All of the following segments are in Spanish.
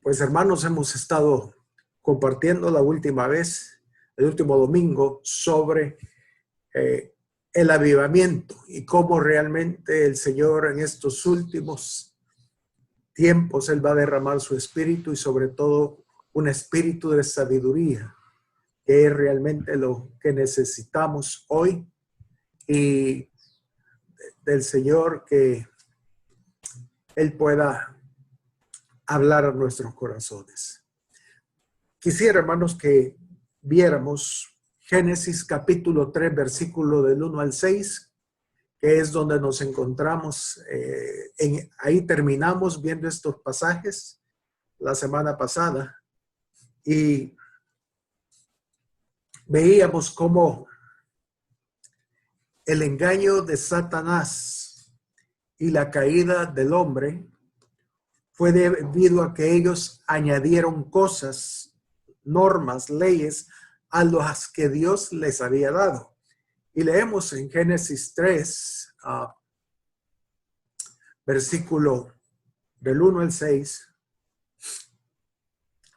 Pues hermanos, hemos estado compartiendo la última vez, el último domingo, sobre el avivamiento y cómo realmente el Señor en estos últimos tiempos, Él va a derramar su espíritu y sobre todo un espíritu de sabiduría, que es realmente lo que necesitamos hoy, y del Señor que Él pueda hablar a nuestros corazones. Quisiera, hermanos, que viéramos Génesis capítulo 3, versículo del 1 al 6, que es donde nos encontramos. Ahí terminamos viendo estos pasajes la semana pasada y veíamos cómo el engaño de Satanás y la caída del hombre fue debido a que ellos añadieron cosas, normas, leyes a las que Dios les había dado. Y leemos en Génesis 3, versículo del 1 al 6,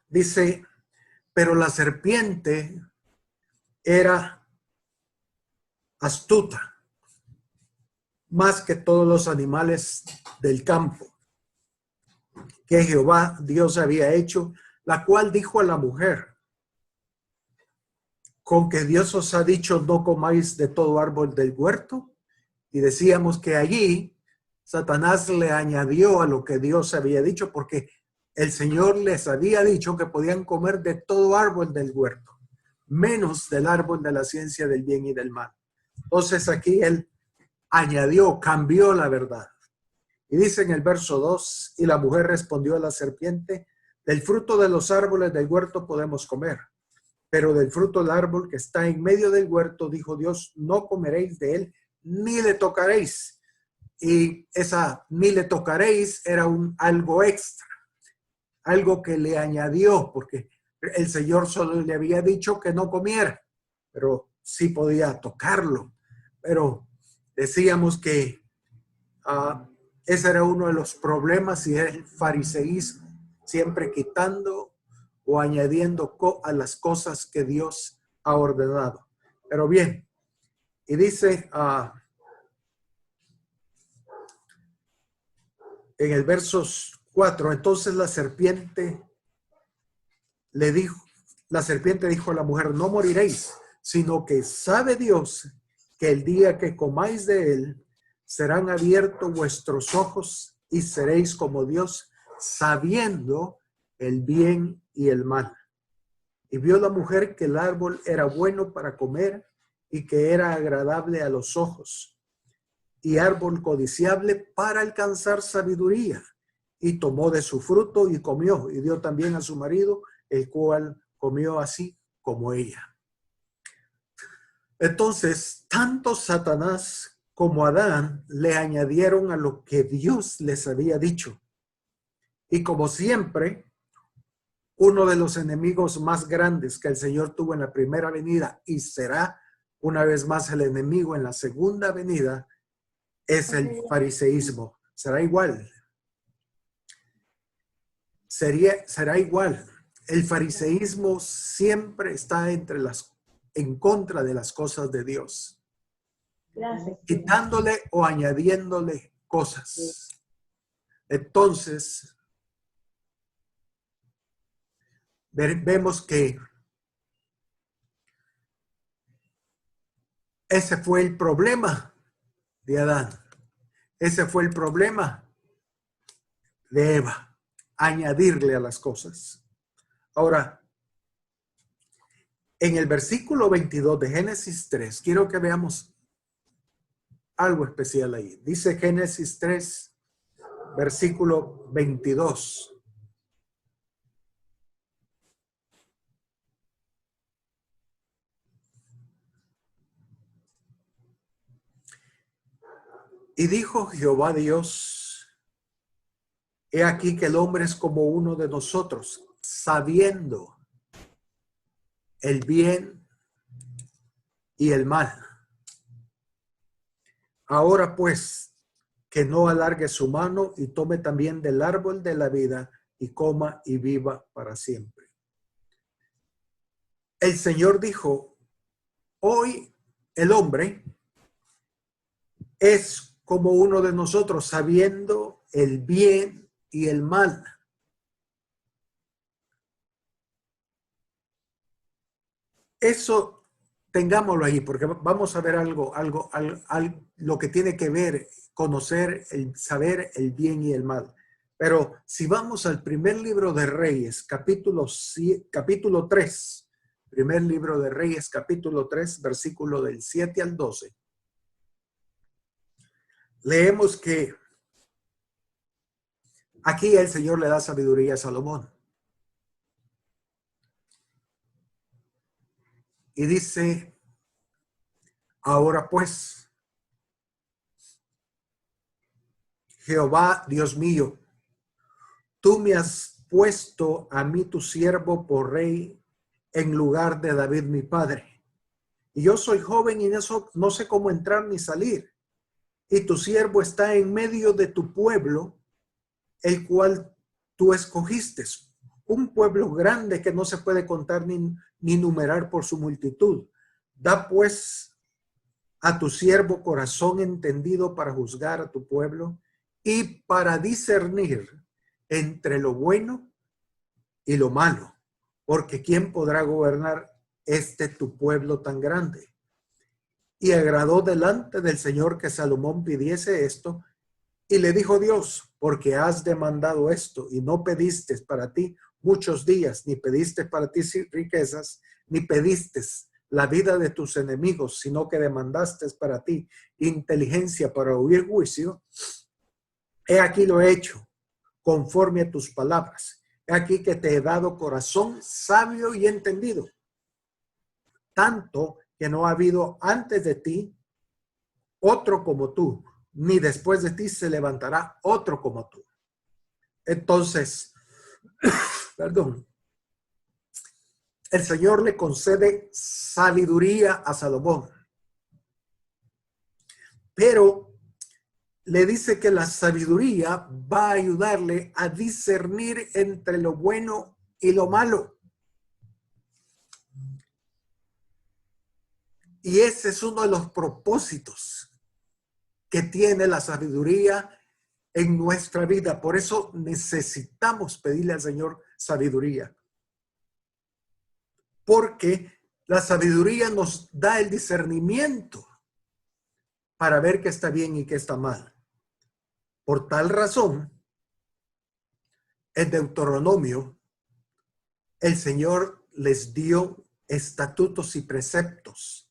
dice: pero la serpiente era astuta más que todos los animales del campo que Jehová Dios había hecho, la cual dijo a la mujer: con que Dios os ha dicho, no comáis de todo árbol del huerto. Y decíamos que allí Satanás le añadió a lo que Dios había dicho, porque el Señor les había dicho que podían comer de todo árbol del huerto, menos del árbol de la ciencia del bien y del mal. Entonces aquí él añadió, cambió la verdad. Y dice en el verso 2, y la mujer respondió a la serpiente: del fruto de los árboles del huerto podemos comer, pero del fruto del árbol que está en medio del huerto, dijo Dios, no comeréis de él, ni le tocaréis. Y esa ni le tocaréis era algo extra, algo que le añadió, porque el Señor solo le había dicho que no comiera, pero sí podía tocarlo. Pero decíamos que ese era uno de los problemas, y es el fariseísmo, siempre quitando o añadiendo a las cosas que Dios ha ordenado. Pero bien, y dice en el verso 4, entonces la serpiente dijo a la mujer: no moriréis, sino que sabe Dios que el día que comáis de él, serán abiertos vuestros ojos y seréis como Dios, sabiendo el bien y el mal. Y vio la mujer que el árbol era bueno para comer y que era agradable a los ojos, y árbol codiciable para alcanzar sabiduría. Y tomó de su fruto y comió, y dio también a su marido, el cual comió así como ella. Entonces, tanto Satanás como Adán le añadieron a lo que Dios les había dicho. Y como siempre, uno de los enemigos más grandes que el Señor tuvo en la primera venida, y será una vez más el enemigo en la segunda venida, es el fariseísmo. Será igual. Será igual. El fariseísmo siempre está en contra de las cosas de Dios. Gracias. Quitándole o añadiéndole cosas. Entonces, vemos que ese fue el problema de Adán. Ese fue el problema de Eva, añadirle a las cosas. Ahora, en el versículo 22 de Génesis 3, quiero que veamos algo especial ahí. Dice Génesis 3, versículo 22. Y dijo Jehová Dios: he aquí que el hombre es como uno de nosotros, sabiendo el bien y el mal. Ahora pues, que no alargue su mano y tome también del árbol de la vida y coma y viva para siempre. El Señor dijo, hoy el hombre es como uno de nosotros, sabiendo el bien y el mal. Eso tengámoslo ahí, porque vamos a ver algo, lo que tiene que ver, conocer, saber el bien y el mal. Pero si vamos al primer libro de Reyes, capítulo 3, primer libro de Reyes, capítulo 3, versículo del 7 al 12, leemos que aquí el Señor le da sabiduría a Salomón. Y dice, ahora pues, Jehová, Dios mío, tú me has puesto a mí tu siervo por rey en lugar de David mi padre. Y yo soy joven y no sé cómo entrar ni salir. Y tu siervo está en medio de tu pueblo, el cual tú escogiste. Un pueblo grande que no se puede contar ni numerar por su multitud. Da pues a tu siervo corazón entendido para juzgar a tu pueblo y para discernir entre lo bueno y lo malo, porque ¿quién podrá gobernar tu pueblo tan grande? Y agradó delante del Señor que Salomón pidiese esto, y le dijo Dios, porque has demandado esto y no pediste para ti muchos días, ni pediste para ti riquezas, ni pediste la vida de tus enemigos, sino que demandaste para ti inteligencia para oír juicio. He aquí lo he hecho, conforme a tus palabras. He aquí que te he dado corazón sabio y entendido, tanto que no ha habido antes de ti otro como tú, ni después de ti se levantará otro como tú. Entonces, perdón, el Señor le concede sabiduría a Salomón, pero le dice que la sabiduría va a ayudarle a discernir entre lo bueno y lo malo. Y ese es uno de los propósitos que tiene la sabiduría en nuestra vida. Por eso necesitamos pedirle al Señor sabiduría. Porque la sabiduría nos da el discernimiento para ver qué está bien y qué está mal. Por tal razón, en Deuteronomio, el Señor les dio estatutos y preceptos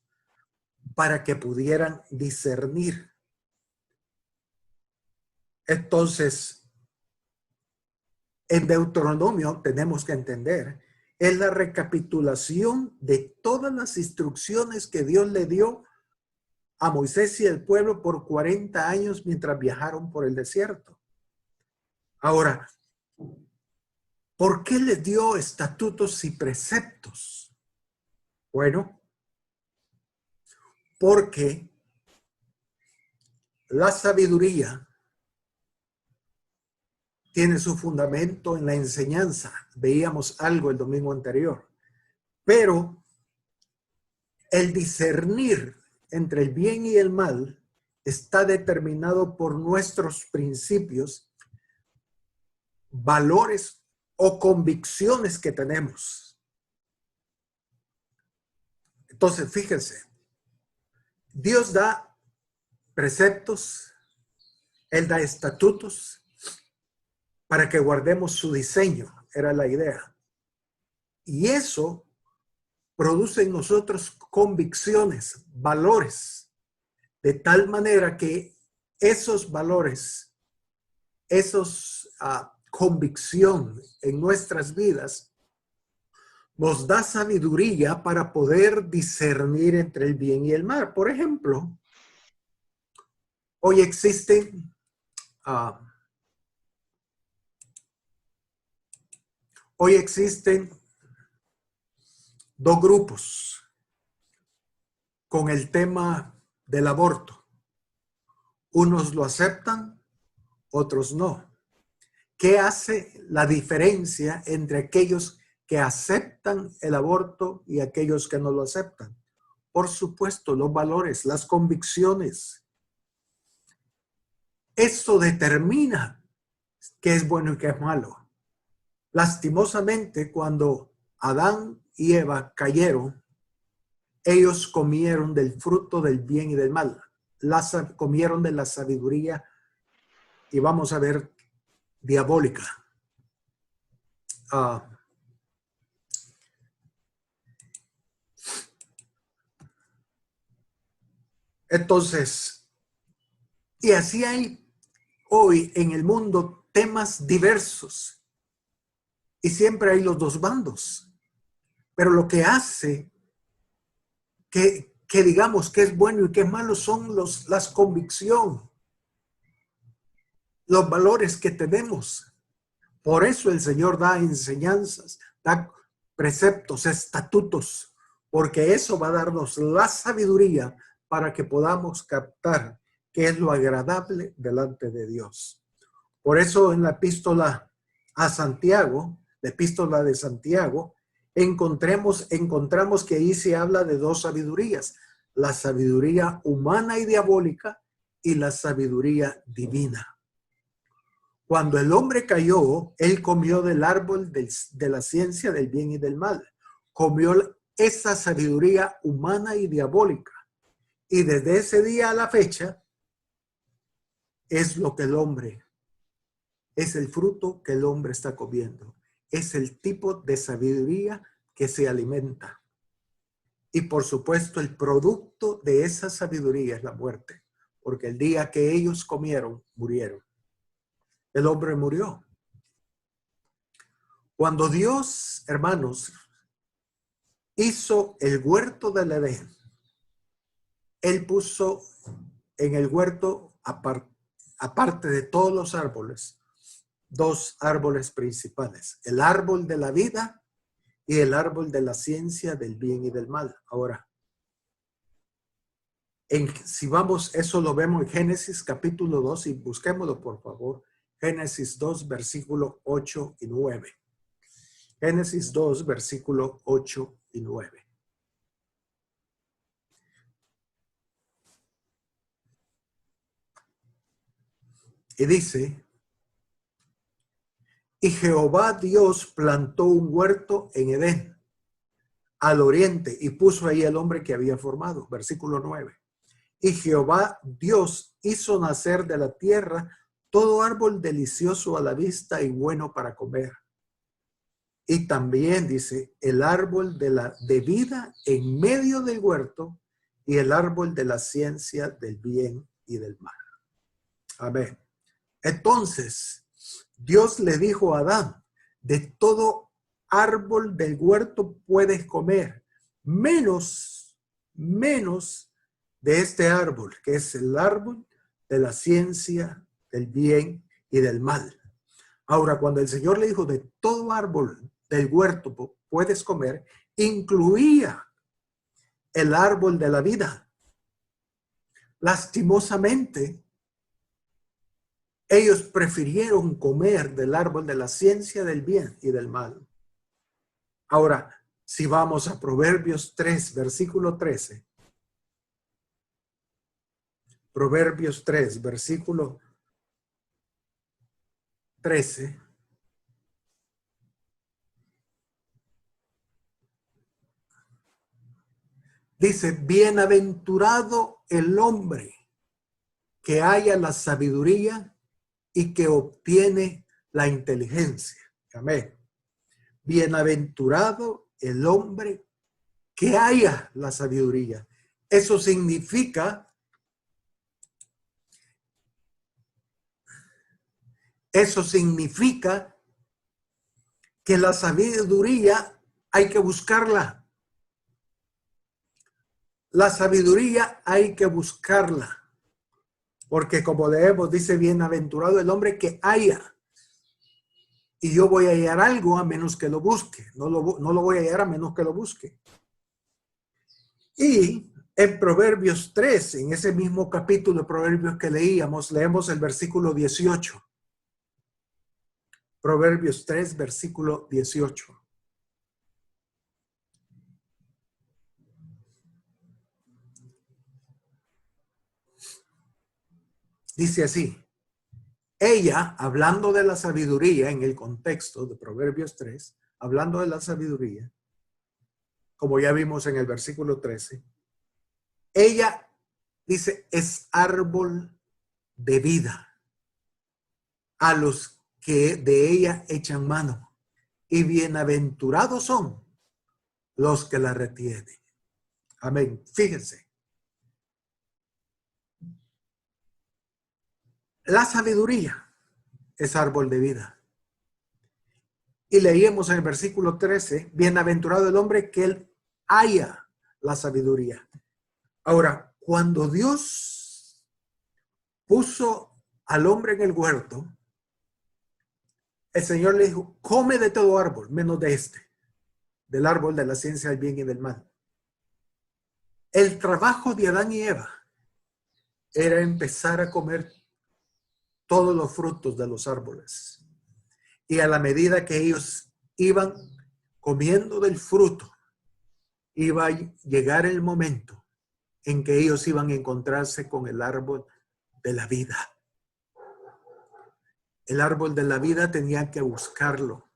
para que pudieran discernir. Entonces, en Deuteronomio tenemos que entender, es la recapitulación de todas las instrucciones que Dios le dio a Moisés y el pueblo por 40 años mientras viajaron por el desierto. Ahora, ¿por qué les dio estatutos y preceptos? Bueno, porque la sabiduría tiene su fundamento en la enseñanza. Veíamos algo el domingo anterior. Pero el discernir entre el bien y el mal está determinado por nuestros principios, valores o convicciones que tenemos. Entonces, fíjense, Dios da preceptos, Él da estatutos para que guardemos su diseño, era la idea. Y eso produce en nosotros convicciones, valores, de tal manera que esos valores, convicción en nuestras vidas, nos da sabiduría para poder discernir entre el bien y el mal. Por ejemplo, hoy existen dos grupos con el tema del aborto. Unos lo aceptan, otros no. ¿qué hace la diferencia entre aquellos que aceptan el aborto y aquellos que no lo aceptan? Por supuesto, los valores, las convicciones. Eso determina qué es bueno y qué es malo. Lastimosamente, cuando Adán y Eva cayeron, ellos comieron del fruto del bien y del mal. Comieron de la sabiduría, y vamos a ver, diabólica. Entonces, y así hay hoy en el mundo temas diversos y siempre hay los dos bandos. Pero lo que hace que digamos que es bueno y que es malo son las convicciones, los valores que tenemos. Por eso el Señor da enseñanzas, da preceptos, estatutos, porque eso va a darnos la sabiduría para que podamos captar qué es lo agradable delante de Dios. Por eso en la epístola a Santiago, la epístola de Santiago, encontramos que ahí se habla de dos sabidurías, la sabiduría humana y diabólica y la sabiduría divina. Cuando el hombre cayó, él comió del árbol de la ciencia del bien y del mal. Comió esa sabiduría humana y diabólica. Y desde ese día a la fecha, es lo que el hombre, es el fruto que el hombre está comiendo. Es el tipo de sabiduría que se alimenta. Y por supuesto, el producto de esa sabiduría es la muerte. Porque el día que ellos comieron, murieron. El hombre murió. Cuando Dios, hermanos, hizo el huerto del Edén, Él puso en el huerto, aparte de todos los árboles, dos árboles principales, el árbol de la vida y el árbol de la ciencia del bien y del mal. Ahora, si vamos, eso lo vemos en Génesis capítulo 2 y busquémoslo por favor. Génesis 2, versículo 8 y 9. Génesis 2, versículo 8 y 9. Y dice, y Jehová Dios plantó un huerto en Edén, al oriente, y puso ahí el hombre que había formado. Versículo 9. Y Jehová Dios hizo nacer de la tierra todo árbol delicioso a la vista y bueno para comer. Y también dice, el árbol de vida en medio del huerto y el árbol de la ciencia del bien y del mal. Amén. Entonces, Dios le dijo a Adán, de todo árbol del huerto puedes comer, menos de este árbol, que es el árbol de la ciencia del bien y del mal. Ahora, cuando el Señor le dijo, de todo árbol del huerto puedes comer, incluía el árbol de la vida. Lastimosamente, ellos prefirieron comer del árbol de la ciencia del bien y del mal. Ahora, si vamos a Proverbios 3, versículo 13. Proverbios 3, versículo 13. Dice, bienaventurado el hombre que haya la sabiduría y que obtiene la inteligencia. Amén. Bienaventurado el hombre que haya la sabiduría. Eso significa que la sabiduría hay que buscarla. La sabiduría hay que buscarla. Porque como leemos, dice, bienaventurado el hombre que haya. Y yo voy a hallar algo a menos que lo busque. No lo voy a hallar a menos que lo busque. Y en Proverbios 3, en ese mismo capítulo de Proverbios que leemos el versículo 18. Proverbios 3, versículo 18. Dice así: ella, hablando de la sabiduría en el contexto de Proverbios 3, hablando de la sabiduría, como ya vimos en el versículo 13, ella dice, es árbol de vida a los que de ella echan mano, y bienaventurados son los que la retienen. Amén. Fíjense. La sabiduría es árbol de vida. Y leíamos en el versículo 13, bienaventurado el hombre que él haya la sabiduría. Ahora, cuando Dios puso al hombre en el huerto, el Señor le dijo, come de todo árbol, menos de este, del árbol de la ciencia del bien y del mal. El trabajo de Adán y Eva era empezar a comer todos los frutos de los árboles. Y a la medida que ellos iban comiendo del fruto, iba a llegar el momento en que ellos iban a encontrarse con el árbol de la vida. El árbol de la vida tenían que buscarlo.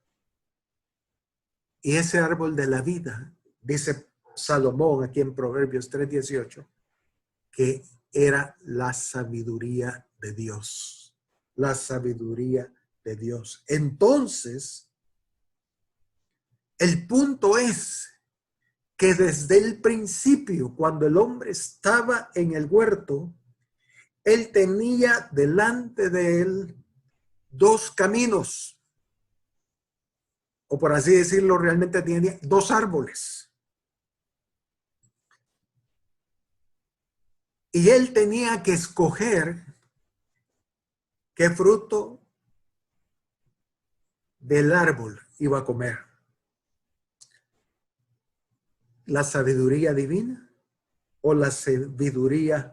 Y ese árbol de la vida, dice Salomón aquí en Proverbios 3:18, que era la sabiduría de Dios. La sabiduría de Dios. Entonces, el punto es que desde el principio, cuando el hombre estaba en el huerto, él tenía delante de él dos caminos, o por así decirlo, realmente tenía dos árboles. Y él tenía que escoger qué fruto del árbol iba a comer. La sabiduría divina o la sabiduría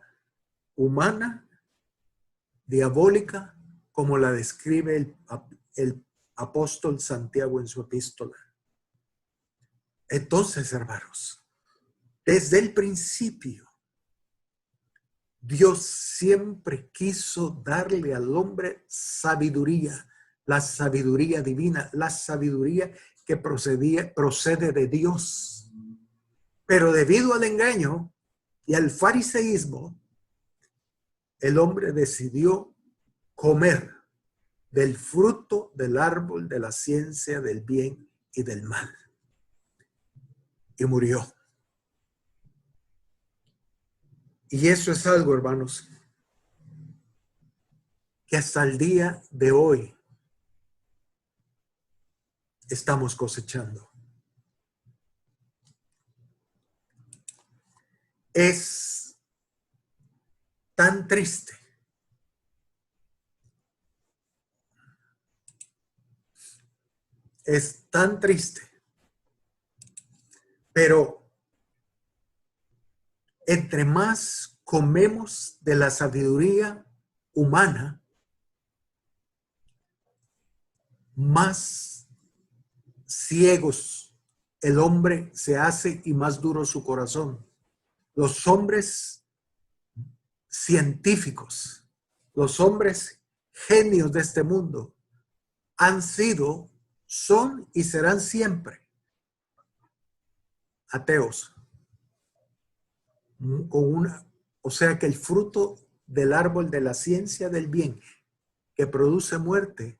humana, diabólica, como la describe el apóstol Santiago en su epístola. Entonces, hermanos, desde el principio, Dios siempre quiso darle al hombre sabiduría, la sabiduría divina, la sabiduría que procede de Dios. Pero debido al engaño y al fariseísmo, el hombre decidió comer del fruto del árbol de la ciencia del bien y del mal. Y murió. Y eso es algo, hermanos, que hasta el día de hoy estamos cosechando. Es tan triste pero entre más comemos de la sabiduría humana, más ciegos el hombre se hace y más duro su corazón. Los hombres científicos, los hombres genios de este mundo han sido, son y serán siempre ateos. O sea que el fruto del árbol de la ciencia del bien que produce muerte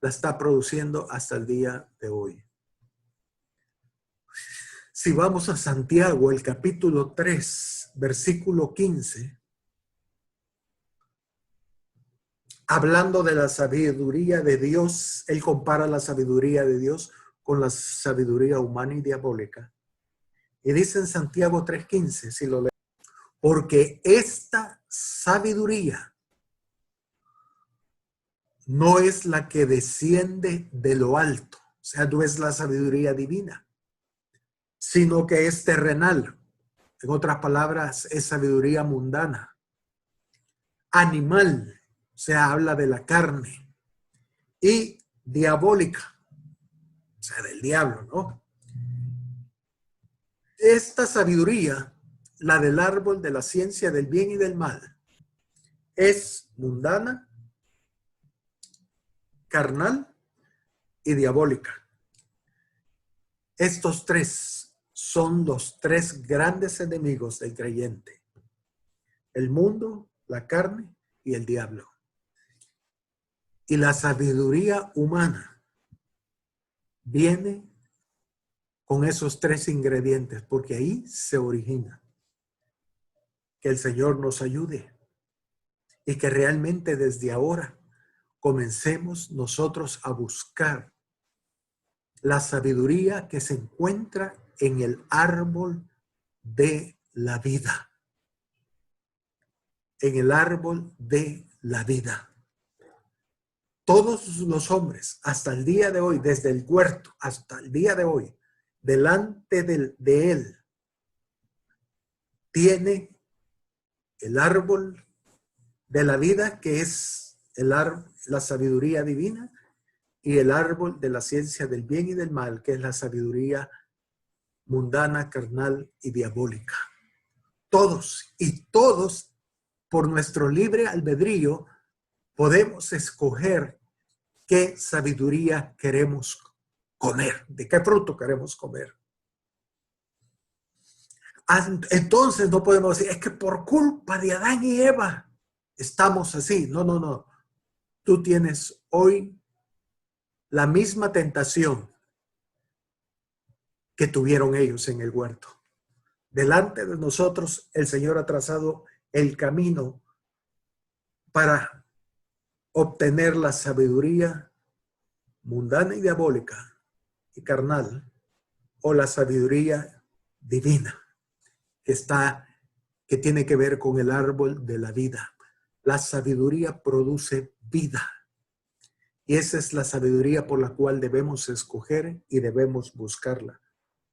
la está produciendo hasta el día de hoy. Si vamos a Santiago, el capítulo 3, versículo 15, hablando de la sabiduría de Dios, él compara la sabiduría de Dios con la sabiduría humana y diabólica. Y dice en Santiago 3:15, si lo leemos, porque esta sabiduría no es la que desciende de lo alto, o sea, no es la sabiduría divina, sino que es terrenal. En otras palabras, es sabiduría mundana, animal, o sea, habla de la carne, y diabólica, o sea, del diablo, ¿no? Esta sabiduría, la del árbol de la ciencia del bien y del mal, es mundana, carnal y diabólica. Estos tres son los tres grandes enemigos del creyente: el mundo, la carne y el diablo. Y la sabiduría humana viene con esos tres ingredientes, porque ahí se origina. Que el Señor nos ayude y que realmente desde ahora comencemos nosotros a buscar la sabiduría que se encuentra en el árbol de la vida. En el árbol de la vida. Todos los hombres, hasta el día de hoy, desde el huerto hasta el día de hoy, delante de él, tiene el árbol de la vida, que es la sabiduría divina, y el árbol de la ciencia del bien y del mal, que es la sabiduría mundana, carnal y diabólica. Todos y todos, por nuestro libre albedrío, podemos escoger qué sabiduría queremos comer, de qué fruto queremos comer. Entonces no podemos decir, es que por culpa de Adán y Eva estamos así. No, no, no. Tú tienes hoy la misma tentación que tuvieron ellos en el huerto. Delante de nosotros el Señor ha trazado el camino para obtener la sabiduría mundana y diabólica y carnal, o la sabiduría divina que tiene que ver con el árbol de la vida. La sabiduría produce vida. Y esa es la sabiduría por la cual debemos escoger y debemos buscarla.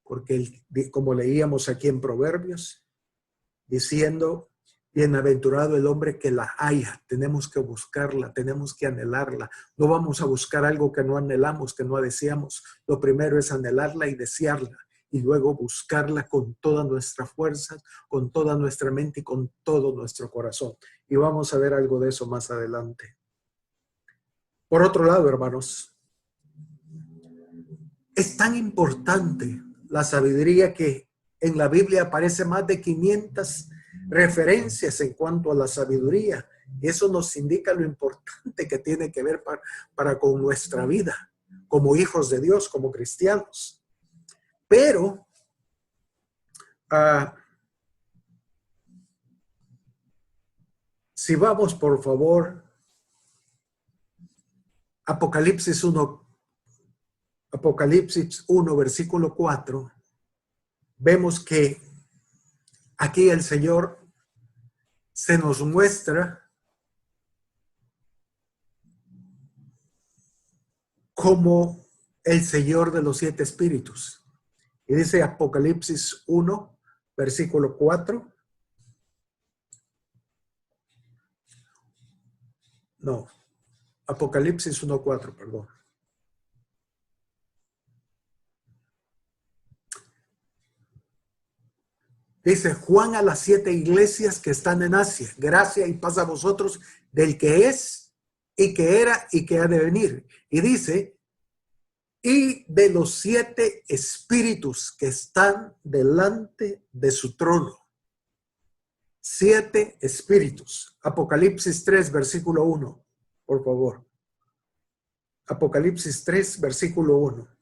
Porque como leíamos aquí en Proverbios, diciendo, bienaventurado el hombre que la haya. Tenemos que buscarla, tenemos que anhelarla. No vamos a buscar algo que no anhelamos, que no deseamos. Lo primero es anhelarla y desearla, y luego buscarla con toda nuestra fuerza, con toda nuestra mente y con todo nuestro corazón. Y vamos a ver algo de eso más adelante. Por otro lado, hermanos, es tan importante la sabiduría que en la Biblia aparece más de 500 referencias en cuanto a la sabiduría. Eso nos indica lo importante que tiene que ver para con nuestra vida, como hijos de Dios, como cristianos. Pero si vamos, por favor, Apocalipsis 1, versículo 4, vemos que aquí el Señor se nos muestra como el Señor de los 7 espíritus. Y dice Apocalipsis 1, versículo 4. No, Apocalipsis 1:4, perdón. Dice: Juan a las 7 iglesias que están en Asia, gracia y paz a vosotros del que es y que era y que ha de venir. Y dice: y de los 7 espíritus que están delante de su trono. 7 espíritus. Apocalipsis 3, versículo 1, por favor. Apocalipsis 3, versículo 1.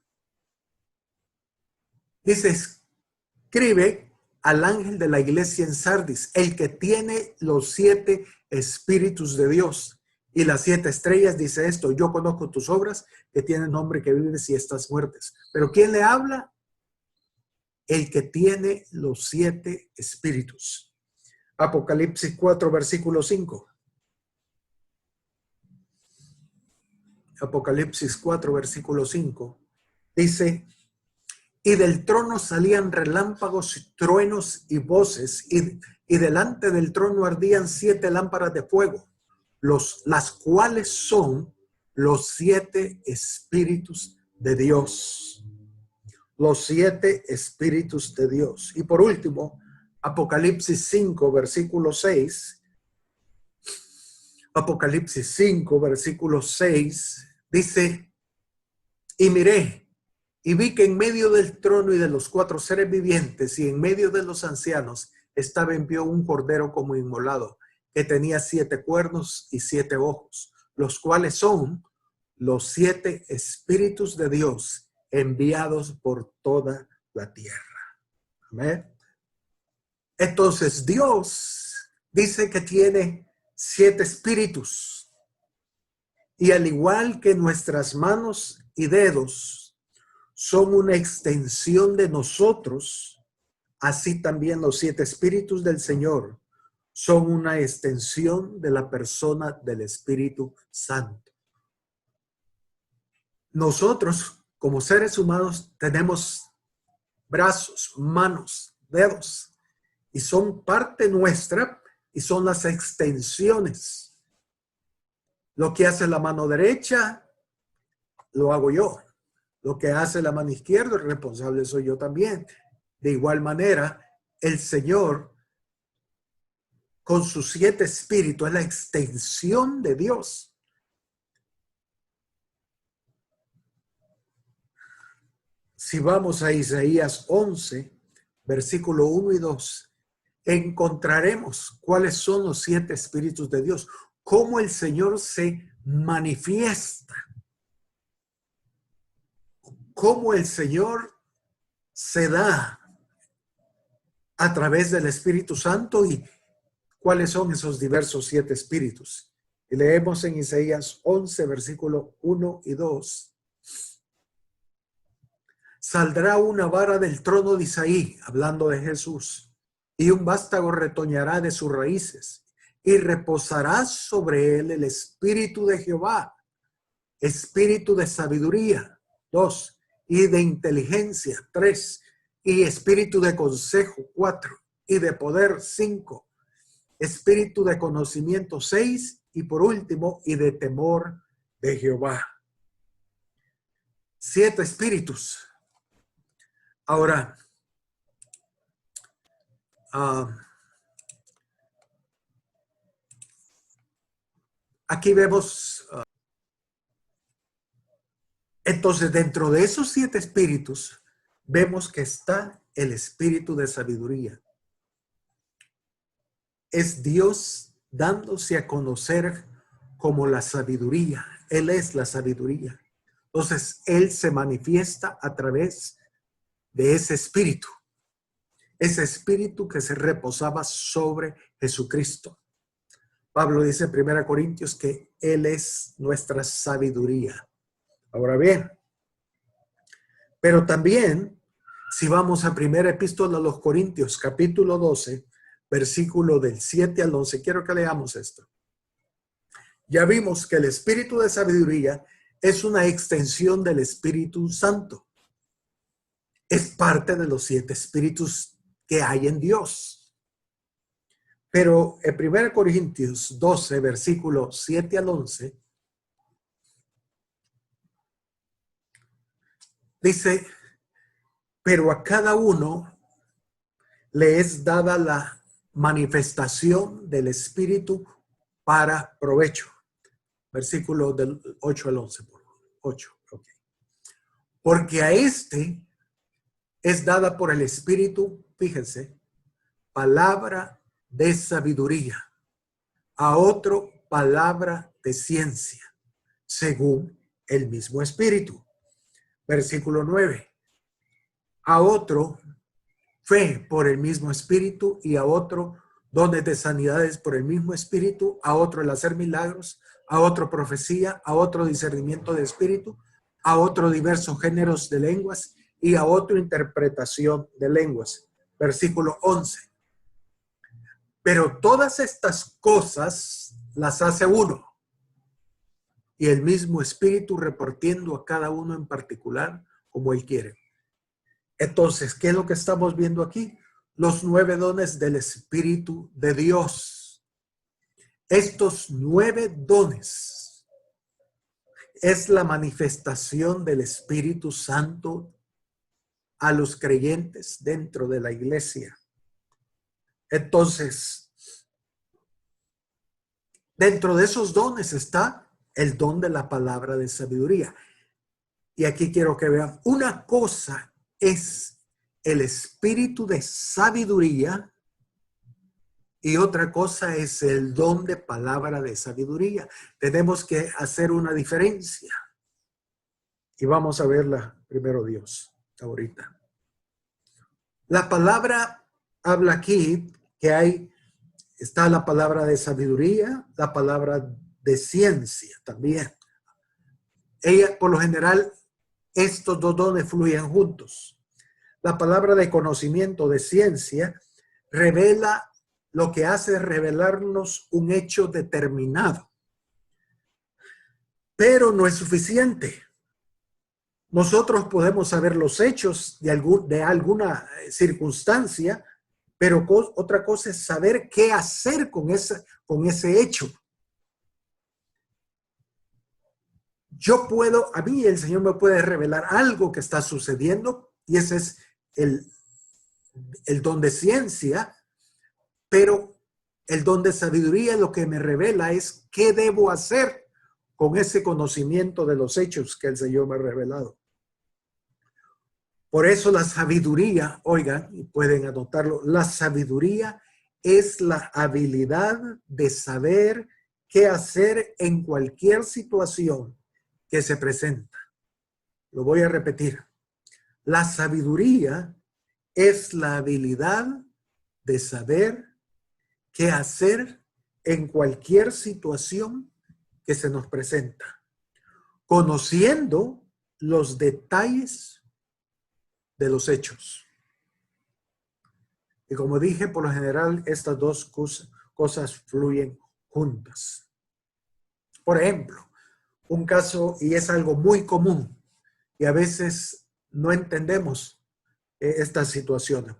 Dice: escribe al ángel de la iglesia en Sardis, el que tiene los 7 espíritus de Dios y las 7 estrellas, dice esto: yo conozco tus obras, que tienen nombre, que vives y estás muertes. Pero ¿quién le habla? El que tiene los 7 espíritus. Apocalipsis 4, versículo 5. Apocalipsis 4, versículo 5. Dice: y del trono salían relámpagos, truenos y voces, y delante del trono ardían 7 lámparas de fuego, las cuales son los 7 espíritus de Dios. Los 7 espíritus de Dios. Y por último, Apocalipsis 5, versículo 6. Apocalipsis 5, versículo 6, dice, y miré, y vi que en medio del trono y de los 4 seres vivientes y en medio de los ancianos estaba en pie un cordero como inmolado, que tenía 7 cuernos y 7 ojos, los cuales son los 7 espíritus de Dios enviados por toda la tierra. Amén. Entonces Dios dice que tiene 7 espíritus, y al igual que nuestras manos y dedos son una extensión de nosotros, así también los 7 espíritus del Señor son una extensión de la persona del Espíritu Santo. Nosotros, como seres humanos, tenemos brazos, manos, dedos, y son parte nuestra y son las extensiones. Lo que hace la mano derecha, lo hago yo. Lo que hace la mano izquierda, el responsable soy yo también. De igual manera, el Señor, con sus 7 espíritus, es la extensión de Dios. Si vamos a Isaías 11, versículo 1 y 2, encontraremos cuáles son los 7 espíritus de Dios, cómo el Señor se manifiesta, cómo el Señor se da a través del Espíritu Santo y cuáles son esos diversos 7 espíritus. Y leemos en Isaías 11, versículo 1 y 2. Saldrá una vara del trono de Isaí, hablando de Jesús, y un vástago retoñará de sus raíces, y reposará sobre él el espíritu de Jehová, espíritu de sabiduría, 2, y de inteligencia, 3, y espíritu de consejo, 4, y de poder, 5, espíritu de conocimiento, 6, y por último, y de temor de Jehová. 7 espíritus. Ahora, aquí vemos, entonces dentro de esos 7 espíritus, vemos que está el espíritu de sabiduría. Es Dios dándose a conocer como la sabiduría. Él es la sabiduría. Entonces, Él se manifiesta a través de ese espíritu. Ese espíritu que se reposaba sobre Jesucristo. Pablo dice en 1 Corintios que Él es nuestra sabiduría. Ahora bien, pero también, si vamos a primera epístola a los Corintios, capítulo 12, versículo del 7 al 11, quiero que leamos esto. Ya vimos que el espíritu de sabiduría es una extensión del Espíritu Santo. Es parte de los 7 espíritus que hay en Dios. Pero en 1 Corintios 12, versículo 7 al 11, dice, pero a cada uno le es dada la manifestación del Espíritu para provecho. Versículo del 8 al 11. 8, okay. Porque a este es dada por el Espíritu, fíjense, palabra de sabiduría, a otro palabra de ciencia, según el mismo Espíritu. Versículo 9. A otro fe por el mismo Espíritu, y a otro dones de sanidades por el mismo Espíritu, a otro el hacer milagros, a otro profecía, a otro discernimiento de espíritu, a otro diversos géneros de lenguas y a otro interpretación de lenguas. Versículo 11. Pero todas estas cosas las hace uno, y el mismo Espíritu repartiendo a cada uno en particular como Él quiere. Entonces, ¿qué es lo que estamos viendo aquí? Los 9 dones del Espíritu de Dios. Estos 9 dones es la manifestación del Espíritu Santo a los creyentes dentro de la iglesia. Entonces, dentro de esos dones está el don de la palabra de sabiduría. Y aquí quiero que vean, una cosa es el espíritu de sabiduría y otra cosa es el don de palabra de sabiduría. Tenemos que hacer una diferencia. Y vamos a verla primero Dios, ahorita. La palabra habla aquí que está la palabra de sabiduría, la palabra de ciencia también. Ella, por lo general, estos dos dones fluyen juntos. La palabra de conocimiento, de ciencia, revela lo que hace revelarnos un hecho determinado. Pero no es suficiente. Nosotros podemos saber los hechos de alguna circunstancia, pero otra cosa es saber qué hacer con ese hecho. A mí el Señor me puede revelar algo que está sucediendo y ese es el don de ciencia, pero el don de sabiduría lo que me revela es qué debo hacer con ese conocimiento de los hechos que el Señor me ha revelado. Por eso la sabiduría, oigan, y pueden anotarlo, la sabiduría es la habilidad de saber qué hacer en cualquier situación que se presenta. Lo voy a repetir. La sabiduría es la habilidad de saber qué hacer en cualquier situación que se nos presenta, conociendo los detalles de los hechos. Y como dije, por lo general, estas dos cosas fluyen juntas. Por ejemplo, un caso, y es algo muy común, y a veces no entendemos estas situaciones.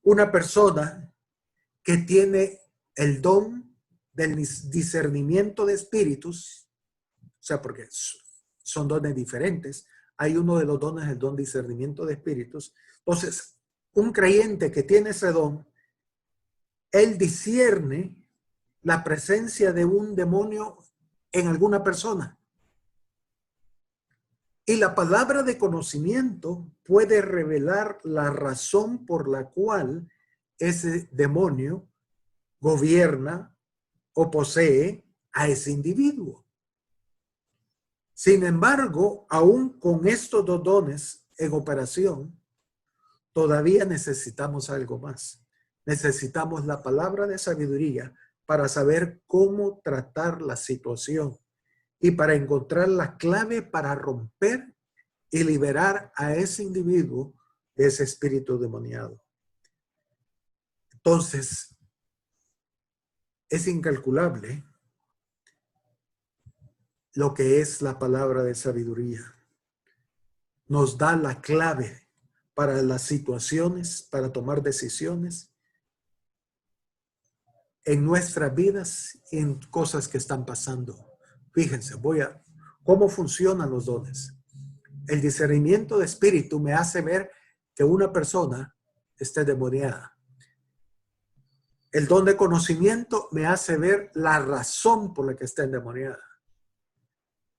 Una persona que tiene el don del discernimiento de espíritus, o sea, porque son dones diferentes. Hay uno de los dones, el don discernimiento de espíritus. Entonces, un creyente que tiene ese don, él discierne la presencia de un demonio en alguna persona. Y la palabra de conocimiento puede revelar la razón por la cual ese demonio gobierna o posee a ese individuo. Sin embargo, aún con estos dos dones en operación, todavía necesitamos algo más. Necesitamos la palabra de sabiduría para saber cómo tratar la situación y para encontrar la clave para romper y liberar a ese individuo de ese espíritu demoniado. Entonces, es incalculable lo que es la palabra de sabiduría. Nos da la clave para las situaciones, para tomar decisiones en nuestras vidas y en cosas que están pasando. Fíjense, ¿cómo funcionan los dones? El discernimiento de espíritu me hace ver que una persona está endemoniada. El don de conocimiento me hace ver la razón por la que está endemoniada.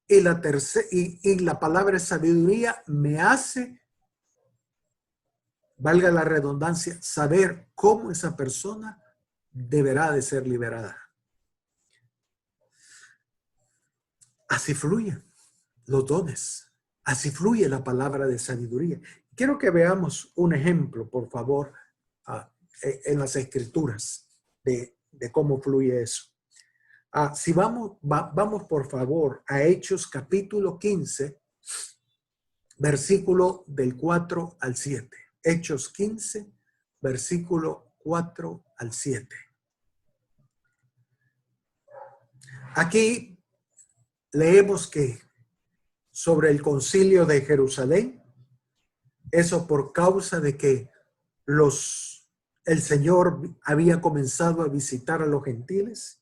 Y la palabra sabiduría me hace, valga la redundancia, saber cómo esa persona deberá de ser liberada. Así fluyen los dones. Así fluye la palabra de sabiduría. Quiero que veamos un ejemplo, por favor, en las escrituras de cómo fluye eso. Si vamos por favor a Hechos capítulo 15, versículo del 4 al 7. Hechos 15, versículo 4 al 7. Aquí leemos que sobre el concilio de Jerusalén, eso por causa de que el Señor había comenzado a visitar a los gentiles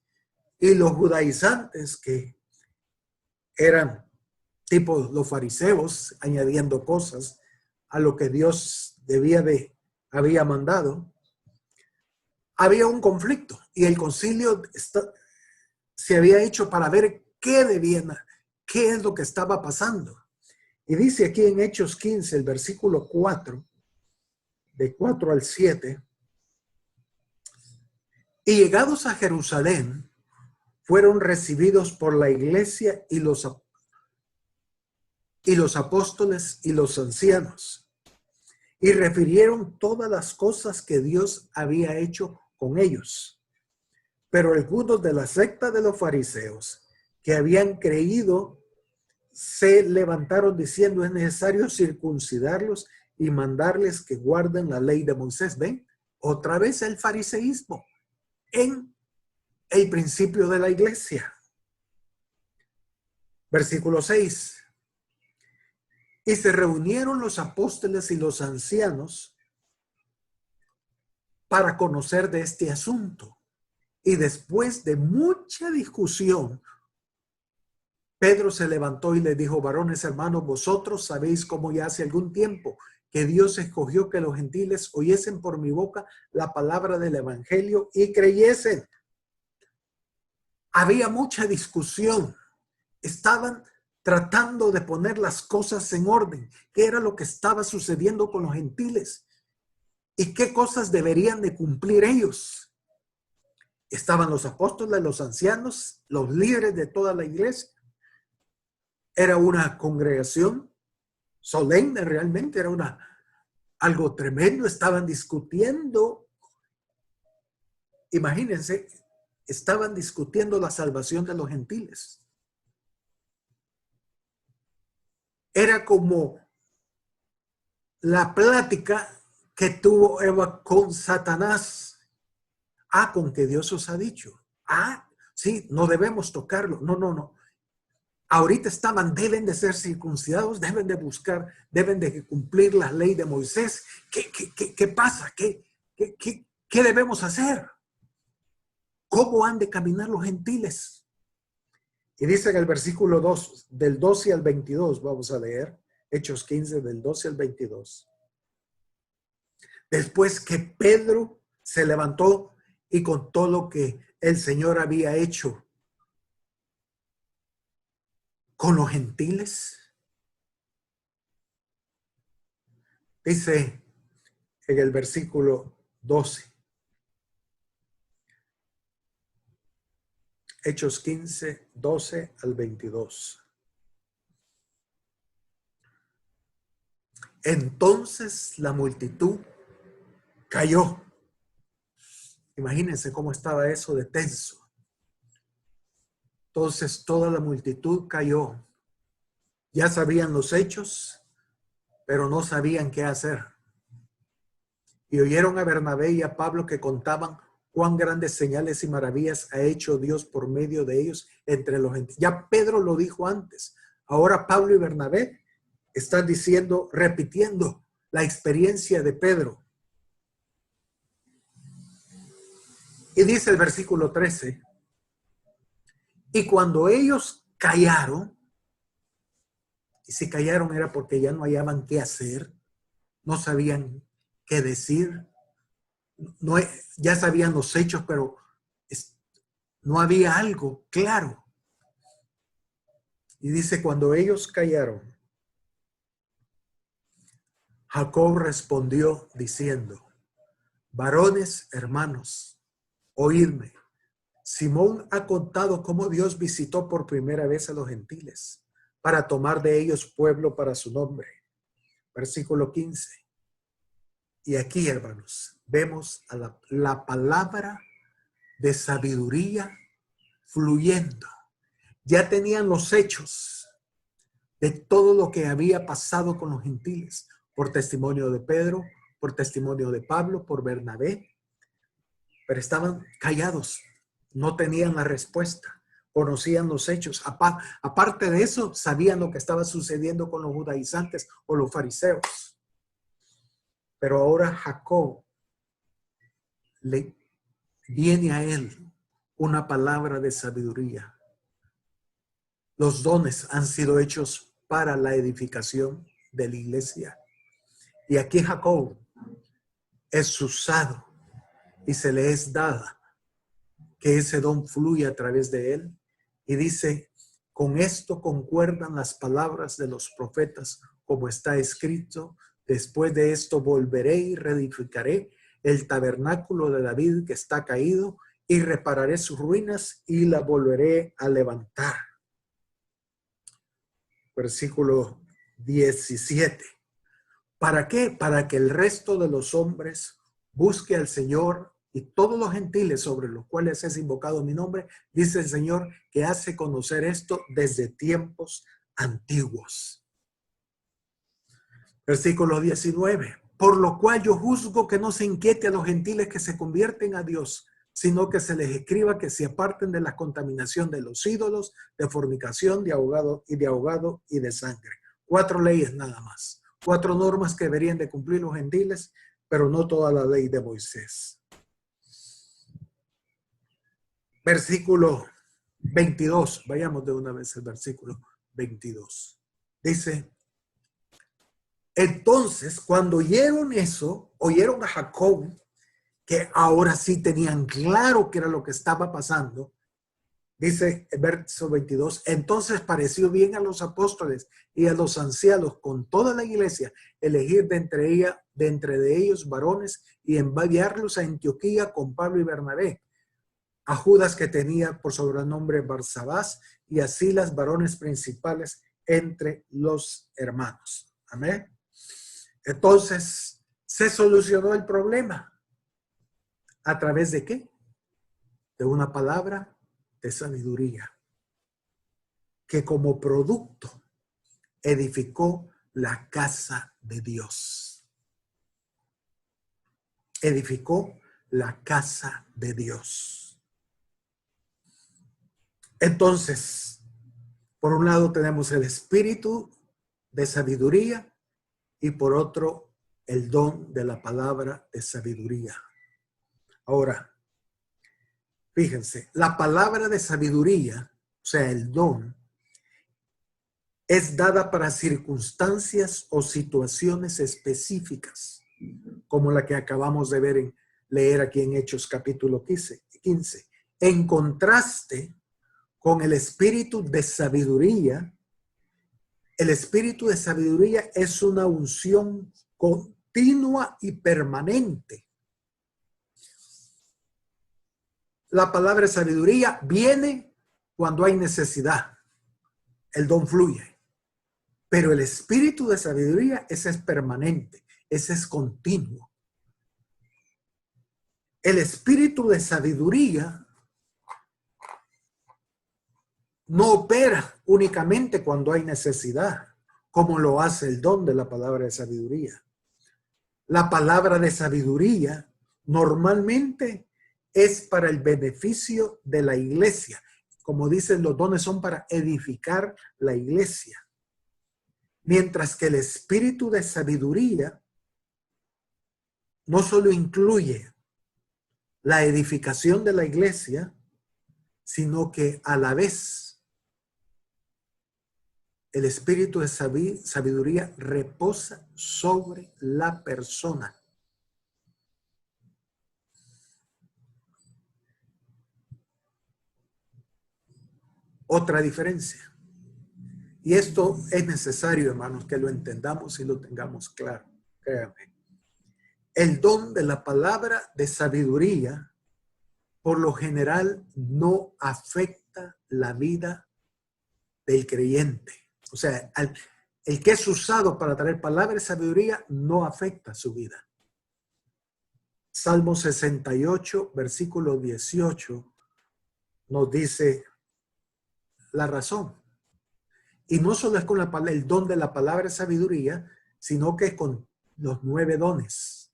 y los judaizantes que tipo los fariseos, añadiendo cosas a lo que Dios había mandado. Había un conflicto y el concilio se había hecho para ver qué es lo que estaba pasando. Y dice aquí en Hechos 15, el versículo 4, de 4 al 7, y llegados a Jerusalén, fueron recibidos por la iglesia y los apóstoles y los ancianos, y refirieron todas las cosas que Dios había hecho con ellos. Pero algunos de la secta de los fariseos que habían creído se levantaron diciendo: es necesario circuncidarlos y mandarles que guarden la ley de Moisés. ¿Ven? Otra vez el fariseísmo en el principio de la iglesia. Versículo 6. Y se reunieron los apóstoles y los ancianos para conocer de este asunto. Y después de mucha discusión, Pedro se levantó y le dijo: varones hermanos, vosotros sabéis cómo ya hace algún tiempo que Dios escogió que los gentiles oyesen por mi boca la palabra del evangelio y creyesen. Había mucha discusión. Estaban tratando de poner las cosas en orden. ¿Qué era lo que estaba sucediendo con los gentiles? ¿Y qué cosas deberían de cumplir ellos? Estaban los apóstoles, los ancianos, los líderes de toda la iglesia. Era una congregación solemne, realmente era algo tremendo. Estaban discutiendo, imagínense, estaban discutiendo la salvación de los gentiles. Era como la plática que tuvo Eva con Satanás. Con que Dios os ha dicho. Sí, no debemos tocarlo. No. Ahorita deben de ser circuncidados, deben de buscar, deben de cumplir la ley de Moisés. ¿Qué pasa? ¿Qué debemos hacer? ¿Cómo han de caminar los gentiles? Y dice en el versículo 2, del 12 al 22, vamos a leer, Hechos 15, del 12 al 22. Después que Pedro se levantó y contó lo que el Señor había hecho con los gentiles, dice en el versículo 12, Hechos 15, 12 al 22. Entonces la multitud cayó. Imagínense cómo estaba eso de tenso. Entonces toda la multitud cayó. Ya sabían los hechos, pero no sabían qué hacer. Y oyeron a Bernabé y a Pablo que contaban cuán grandes señales y maravillas ha hecho Dios por medio de ellos entre los gentiles. Ya Pedro lo dijo antes. Ahora Pablo y Bernabé están diciendo, repitiendo la experiencia de Pedro. Y dice el versículo 13, y cuando ellos callaron, y si callaron era porque ya no hallaban qué hacer, no sabían qué decir, ya sabían los hechos, pero no había algo claro. Y dice, cuando ellos callaron, Jacob respondió diciendo, varones hermanos, oídme. Simón ha contado cómo Dios visitó por primera vez a los gentiles para tomar de ellos pueblo para su nombre. Versículo 15. Y aquí, hermanos, vemos a la palabra de sabiduría fluyendo. Ya tenían los hechos de todo lo que había pasado con los gentiles, por testimonio de Pedro, por testimonio de Pablo, por Bernabé, pero estaban callados, no tenían la respuesta, conocían los hechos. Aparte de eso, sabían lo que estaba sucediendo con los judaizantes o los fariseos. Pero ahora Jacob le viene a él una palabra de sabiduría. Los dones han sido hechos para la edificación de la iglesia. Y aquí Jacob es usado y se le es dada que ese don fluye a través de él. Y dice, con esto concuerdan las palabras de los profetas, como está escrito, después de esto volveré y reedificaré el tabernáculo de David que está caído y repararé sus ruinas y la volveré a levantar. Versículo 17. ¿Para qué? Para que el resto de los hombres busque al Señor y todos los gentiles sobre los cuales es invocado mi nombre, dice el Señor, que hace conocer esto desde tiempos antiguos. Versículo 19. Por lo cual yo juzgo que no se inquiete a los gentiles que se convierten a Dios, sino que se les escriba que se aparten de la contaminación de los ídolos, de fornicación, de ahogado y de sangre. 4 leyes nada más. 4 normas que deberían de cumplir los gentiles, pero no toda la ley de Moisés. Versículo 22. Vayamos de una vez al versículo 22. Dice, entonces cuando oyeron eso, oyeron a Jacob, que ahora sí tenían claro qué era lo que estaba pasando. Dice el verso 22, entonces pareció bien a los apóstoles y a los ancianos con toda la iglesia elegir de entre ellos varones y enviarlos a Antioquía con Pablo y Bernabé, a Judas que tenía por sobrenombre Barsabás y a Silas, varones principales entre los hermanos. Amén. Entonces se solucionó el problema. ¿A través de qué? De una palabra de sabiduría que como producto edificó la casa de Dios. Edificó la casa de Dios. Entonces, por un lado tenemos el espíritu de sabiduría y por otro el don de la palabra de sabiduría. Ahora, fíjense, la palabra de sabiduría, o sea, el don, es dada para circunstancias o situaciones específicas, como la que acabamos de leer aquí en Hechos capítulo 15. En contraste con el espíritu de sabiduría, el espíritu de sabiduría es una unción continua y permanente. La palabra sabiduría viene cuando hay necesidad. El don fluye. Pero el espíritu de sabiduría, ese es permanente. Ese es continuo. El espíritu de sabiduría no opera únicamente cuando hay necesidad, como lo hace el don de la palabra de sabiduría. La palabra de sabiduría normalmente es para el beneficio de la iglesia. Como dicen, los dones son para edificar la iglesia. Mientras que el espíritu de sabiduría no solo incluye la edificación de la iglesia, sino que a la vez el espíritu de sabiduría reposa sobre la persona. Otra diferencia. Y esto es necesario, hermanos, que lo entendamos y lo tengamos claro. Créanme. El don de la palabra de sabiduría, por lo general, no afecta la vida del creyente. O sea, el que es usado para traer palabra de sabiduría no afecta su vida. Salmo 68, versículo 18, nos dice la razón. Y no solo es con el don de la palabra de sabiduría, sino que es con los 9 dones.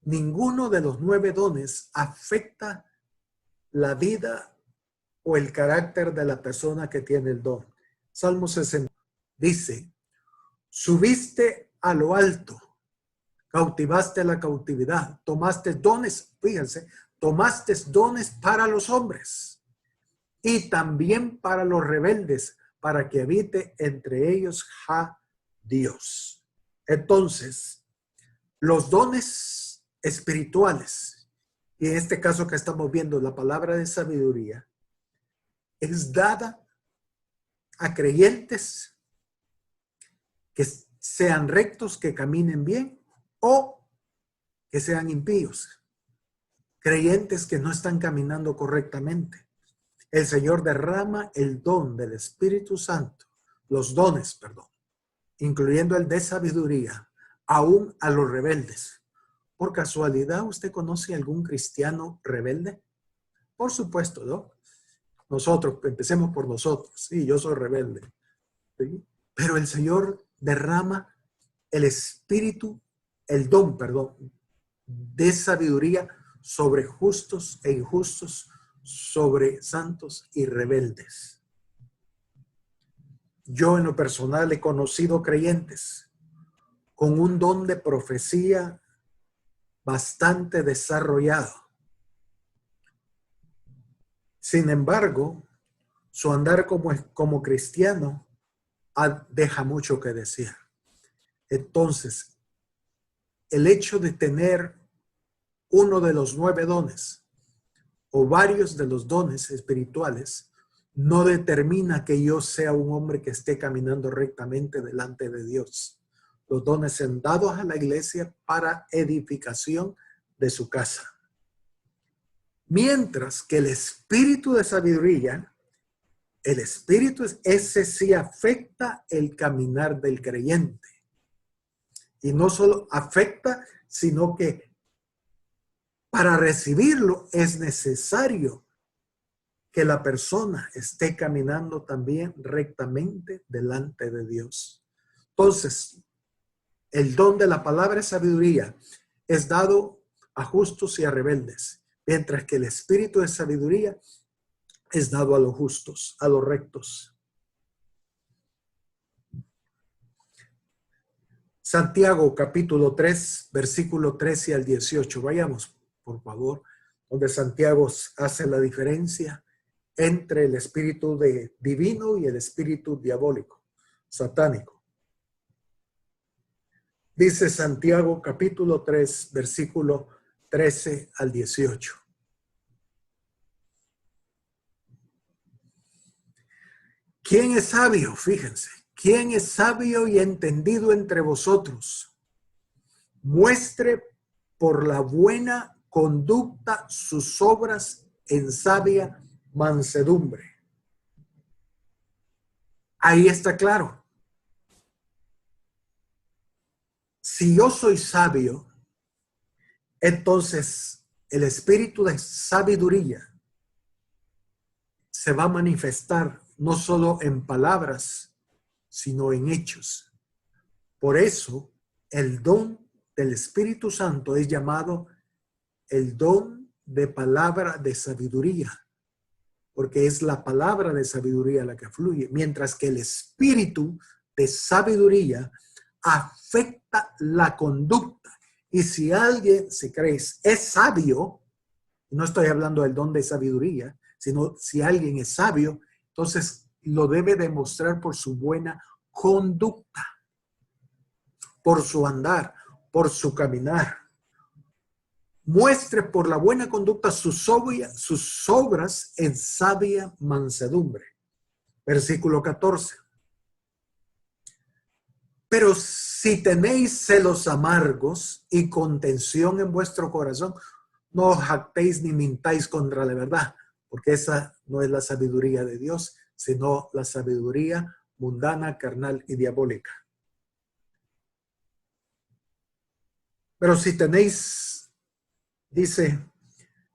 Ninguno de los 9 dones afecta la vida o el carácter de la persona que tiene el don. Salmo 60 dice, subiste a lo alto, cautivaste la cautividad, tomaste dones, fíjense, tomaste dones para los hombres y también para los rebeldes, para que habite entre ellos Dios. Entonces, los dones espirituales, y en este caso que estamos viendo la palabra de sabiduría, es dada a creyentes que sean rectos, que caminen bien, o que sean impíos, creyentes que no están caminando correctamente. El Señor derrama el don del Espíritu Santo, los dones, perdón, incluyendo el de sabiduría, aún a los rebeldes. ¿Por casualidad usted conoce algún cristiano rebelde? Por supuesto, ¿no? Nosotros, empecemos por nosotros. Sí, yo soy rebelde. ¿Sí? Pero el Señor derrama el espíritu, el don, perdón, de sabiduría sobre justos e injustos, sobre santos y rebeldes. Yo en lo personal he conocido creyentes con un don de profecía bastante desarrollado. Sin embargo, su andar como cristiano deja mucho que desear. Entonces, el hecho de tener uno de los 9 dones o varios de los dones espirituales no determina que yo sea un hombre que esté caminando rectamente delante de Dios. Los dones son dados a la iglesia para edificación de su casa. Mientras que el espíritu de sabiduría, el espíritu ese sí afecta el caminar del creyente. Y no solo afecta, sino que para recibirlo es necesario que la persona esté caminando también rectamente delante de Dios. Entonces, el don de la palabra de sabiduría es dado a justos y a rebeldes, mientras que el espíritu de sabiduría es dado a los justos, a los rectos. Santiago capítulo 3, versículo 13 al 18. Vayamos, por favor, donde Santiago hace la diferencia entre el espíritu divino y el espíritu diabólico, satánico. Dice Santiago capítulo 3, versículo 13 al 18. ¿Quién es sabio? Fíjense. ¿Quién es sabio y entendido entre vosotros? Muestre por la buena conducta sus obras en sabia mansedumbre. Ahí está claro. Si yo soy sabio, entonces el espíritu de sabiduría se va a manifestar no solo en palabras, sino en hechos. Por eso, el don del Espíritu Santo es llamado el don de palabra de sabiduría, porque es la palabra de sabiduría la que fluye, mientras que el espíritu de sabiduría afecta la conducta. Y si alguien se cree es sabio, no estoy hablando del don de sabiduría, sino si alguien es sabio, entonces lo debe demostrar por su buena conducta, por su andar, por su caminar. Muestre por la buena conducta sus obras en sabia mansedumbre. Versículo 14. Pero si tenéis celos amargos y contención en vuestro corazón, no os jactéis ni mintáis contra la verdad, porque esa no es la sabiduría de Dios, sino la sabiduría mundana, carnal y diabólica. Pero si tenéis, dice,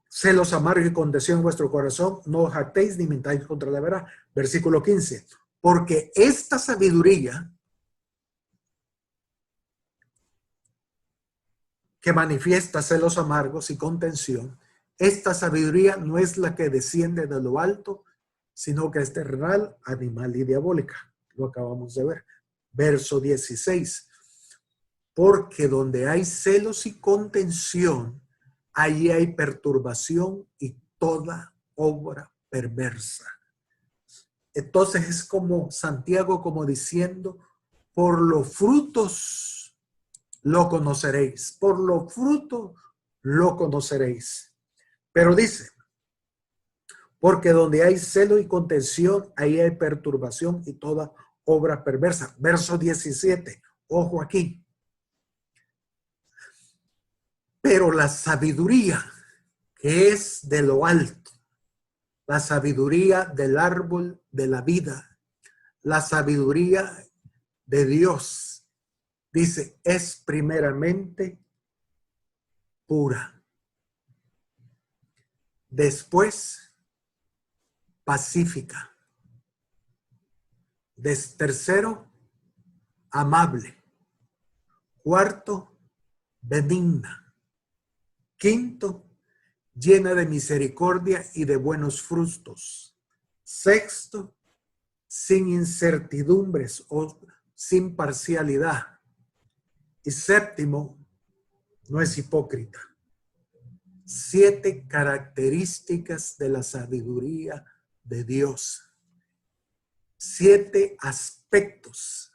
celos amargos y contención en vuestro corazón, no os jactéis ni mintáis contra la verdad. Versículo 15. Porque esta sabiduría que manifiesta celos amargos y contención, esta sabiduría no es la que desciende de lo alto, sino que es terrenal, animal y diabólica. Lo acabamos de ver. Verso 16. Porque donde hay celos y contención, allí hay perturbación y toda obra perversa. Entonces es como Santiago, como diciendo, por los frutos lo conoceréis, por los frutos lo conoceréis. Pero dice, porque donde hay celo y contención, ahí hay perturbación y toda obra perversa. Verso 17, ojo aquí. Pero la sabiduría que es de lo alto, la sabiduría del árbol de la vida, la sabiduría de Dios, dice, es primeramente pura. Después, pacífica. Tercero, amable. Cuarto, benigna. Quinto, llena de misericordia y de buenos frutos. Sexto, sin incertidumbres o sin parcialidad. Y séptimo, no es hipócrita. 7 características de la sabiduría de Dios. 7 aspectos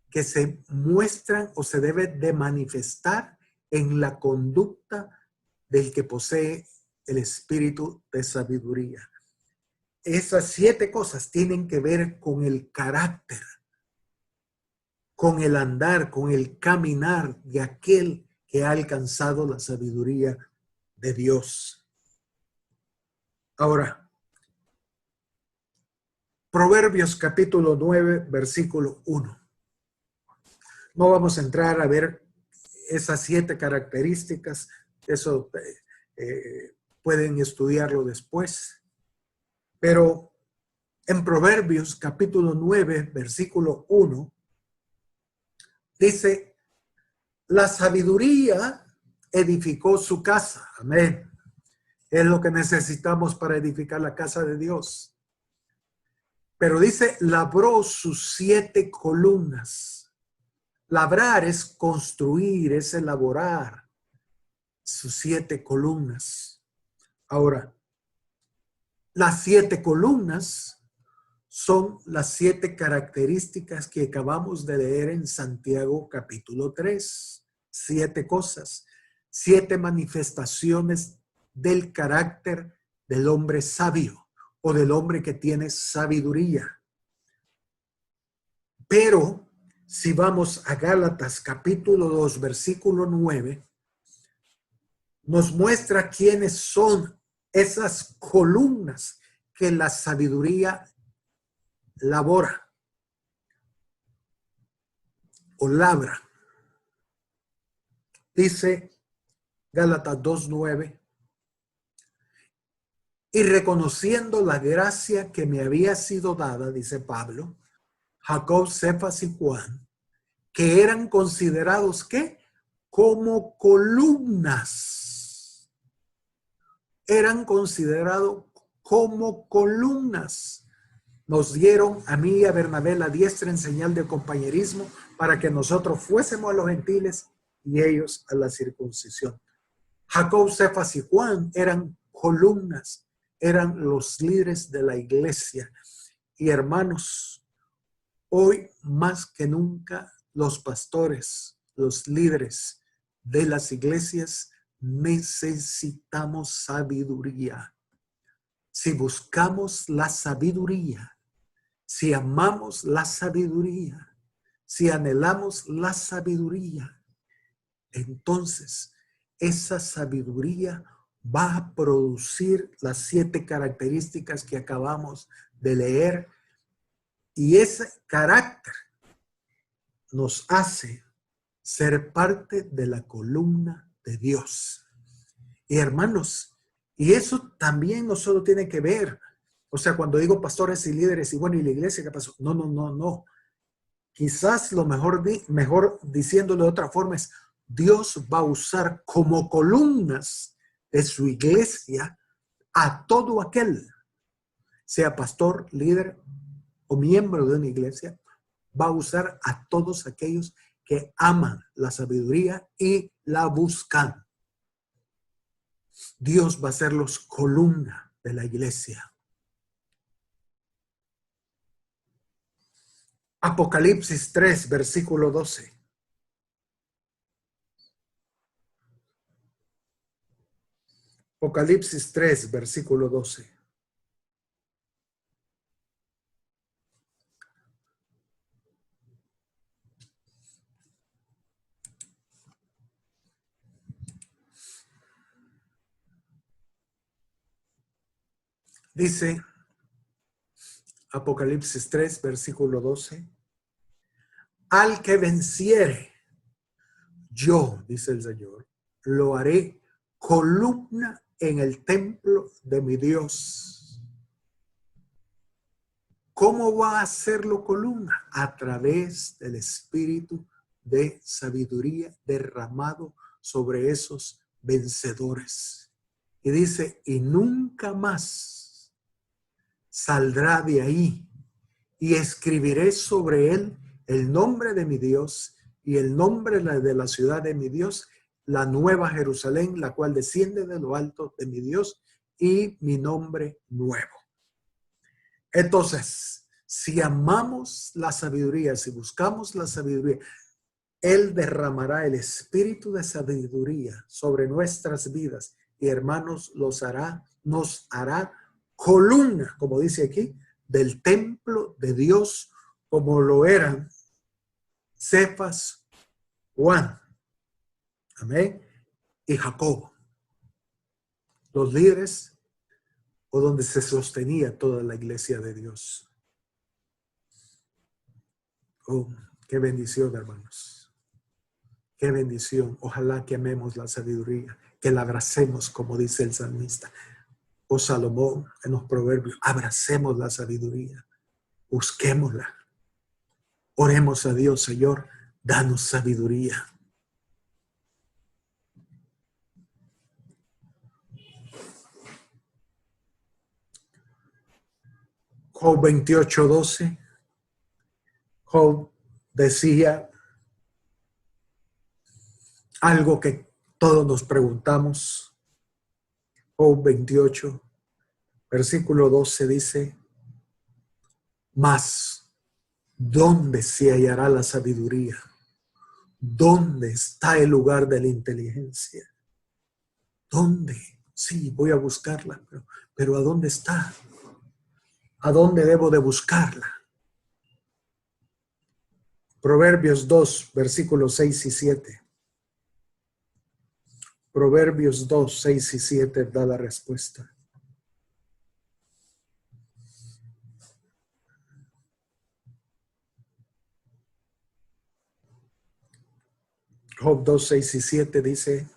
que se muestran o se debe de manifestar en la conducta del que posee el espíritu de sabiduría. Esas 7 cosas tienen que ver con el carácter, con el andar, con el caminar de aquel que ha alcanzado la sabiduría de Dios. Ahora, Proverbios capítulo 9, versículo 1. No vamos a entrar a ver esas 7 características, eso pueden estudiarlo después. Pero en Proverbios capítulo 9, versículo 1, dice, la sabiduría edificó su casa. Amén. Es lo que necesitamos para edificar la casa de Dios. Pero dice, labró sus 7 columnas. Labrar es construir, es elaborar sus 7 columnas. Ahora, las 7 columnas son las 7 características que acabamos de leer en Santiago capítulo 3. 7 cosas, 7 manifestaciones del carácter del hombre sabio o del hombre que tiene sabiduría. Pero si vamos a Gálatas capítulo 2, versículo 9, nos muestra quiénes son esas columnas que la sabiduría labora o labra. Dice Gálatas 2:9, y reconociendo la gracia que me había sido dada, dice Pablo, Jacob, Cefas y Juan, que eran considerados ¿qué? Como columnas. Eran considerados como columnas. Nos dieron a mí y a Bernabé la diestra en señal de compañerismo para que nosotros fuésemos a los gentiles y ellos a la circuncisión. Jacob, Cefas y Juan eran columnas, eran los líderes de la iglesia. Y hermanos, hoy más que nunca los pastores, los líderes de las iglesias necesitamos sabiduría. Si buscamos la sabiduría, si amamos la sabiduría, si anhelamos la sabiduría, entonces esa sabiduría va a producir las 7 características que acabamos de leer, y ese carácter nos hace ser parte de la columna de Dios. Y hermanos, y eso también no solo tiene que ver, o sea, cuando digo pastores y líderes, y bueno, ¿y la iglesia qué pasó? No, no, no, no. Quizás lo mejor diciéndolo de otra forma es, Dios va a usar como columnas de su iglesia a todo aquel, sea pastor, líder o miembro de una iglesia, va a usar a todos aquellos que aman la sabiduría y la buscan. Dios va a ser los columna de la iglesia. Apocalipsis 3, versículo 12. Apocalipsis 3, versículo 12. Dice Apocalipsis 3, versículo 12. Al que venciere, yo, dice el Señor, lo haré columna en el templo de mi Dios. ¿Cómo va a hacerlo columna? A través del espíritu de sabiduría derramado sobre esos vencedores. Y dice, y nunca más saldrá de ahí, y escribiré sobre él el nombre de mi Dios y el nombre de la ciudad de mi Dios, la nueva Jerusalén, la cual desciende de lo alto de mi Dios, y mi nombre nuevo. Entonces, si amamos la sabiduría, si buscamos la sabiduría, Él derramará el espíritu de sabiduría sobre nuestras vidas y, hermanos, nos hará columna, como dice aquí, del templo de Dios, como lo eran Cefas, Juan, amén, y Jacobo, los líderes o donde se sostenía toda la iglesia de Dios. Oh, qué bendición, hermanos. Qué bendición. Ojalá que amemos la sabiduría, que la abracemos, como dice el salmista. O Salomón en los proverbios, abracemos la sabiduría, busquémosla. Oremos a Dios, Señor, danos sabiduría. Job 28:12. Job decía algo que todos nos preguntamos. Job 28, versículo 12 dice, mas, ¿dónde se hallará la sabiduría? ¿Dónde está el lugar de la inteligencia? ¿Dónde? Sí, voy a buscarla, pero ¿a dónde está? ¿A dónde debo de buscarla? Proverbios 2, versículos 6 y 7. Proverbios 2, 6 y 7 da la respuesta. Job 2, 6 y 7 dice,